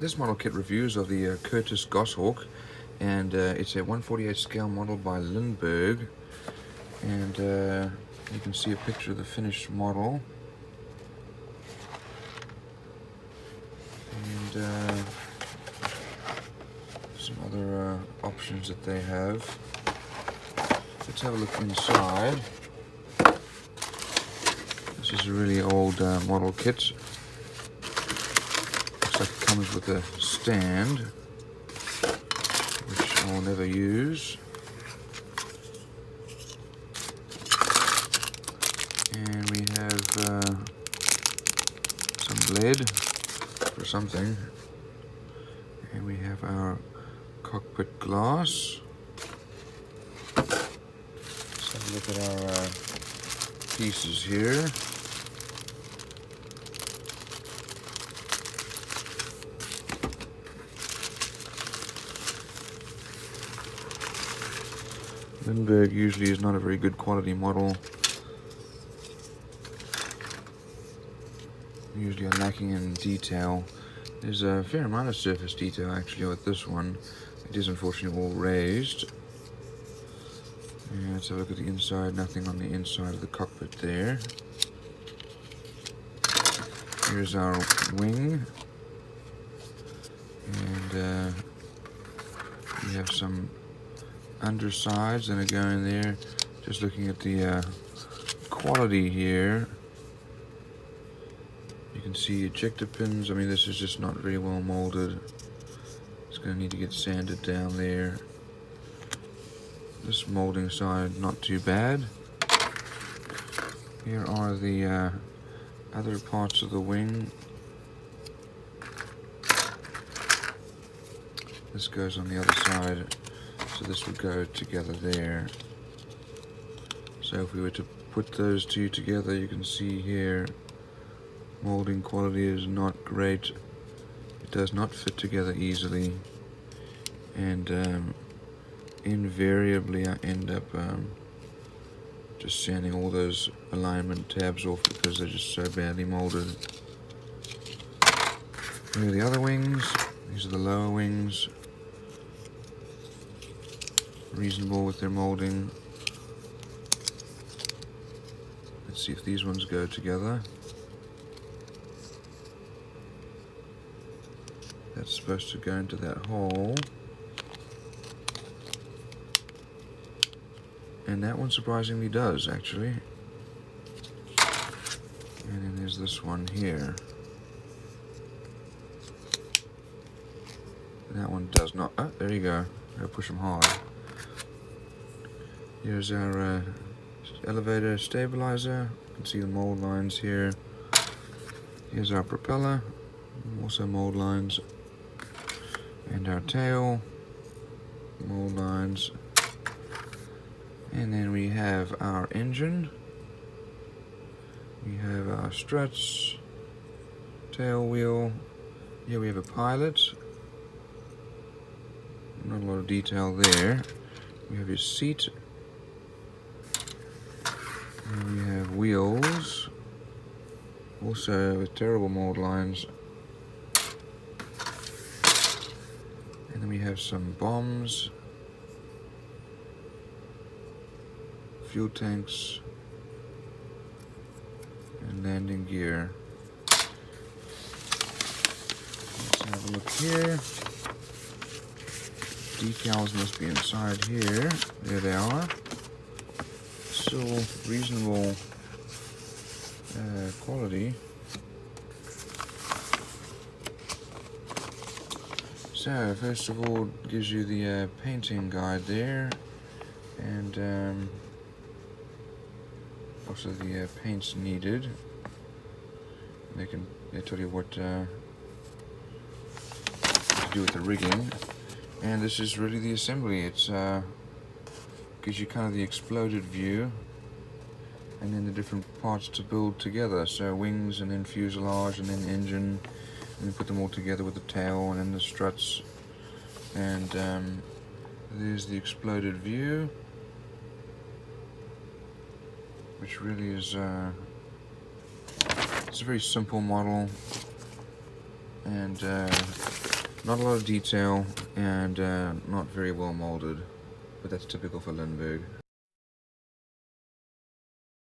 This model kit reviews of the Curtiss Goshawk, and it's a 1/48 scale model by Lindberg, and you can see a picture of the finished model, and some other options that they have. Let's have a look inside. This is a really old model kit. Looks like it comes with a stand, which I'll never use. And we have some lead for something. And we have our cockpit glass. Let's have a look at our pieces here. Lindberg usually is not a very good quality model. Usually are lacking in detail. There's a fair amount of surface detail actually with this one. It is unfortunately all raised. And let's have a look at the inside. Nothing on the inside of the cockpit there. Here's our wing. And we have some undersides that are going there. Just looking at the quality here, you can see ejector pins. I mean, this is just not very well molded. It's going to need to get sanded down there. This molding side, not too bad. Here are the other parts of the wing. This goes on the other side. So this would go together there. So if we were to put those two together, you can see here, molding quality is not great. It does not fit together easily. And invariably I end up just sanding all those alignment tabs off because they're just so badly molded. Here are the other wings. These are the lower wings. Reasonable with their molding. Let's see if these ones go together. That's supposed to go into that hole. And that one surprisingly does, actually. And then there's this one here. That one does not. Oh, there you go. Gotta push them hard. Here's our elevator stabilizer. You can see the mold lines here. Here's our propeller, also mold lines. And our tail, mold lines. And then we have our engine. We have our struts, tail wheel. Here we have a pilot. Not a lot of detail there. We have your seat. And we have wheels, also with terrible mold lines. And then we have some bombs, fuel tanks, and landing gear. Let's have a look here. Decals must be inside here. There they are. Still reasonable quality. So first of all, it gives you the painting guide there, and also the paints needed. They tell you what to do with the rigging, and this is really the assembly. It's gives you kind of the exploded view, and then the different parts to build together. So wings, and then fuselage, and then engine, and then put them all together with the tail, and then the struts. And there's the exploded view, which really is it's a very simple model, and Not a lot of detail, and not very well molded, but that's typical for Lindberg.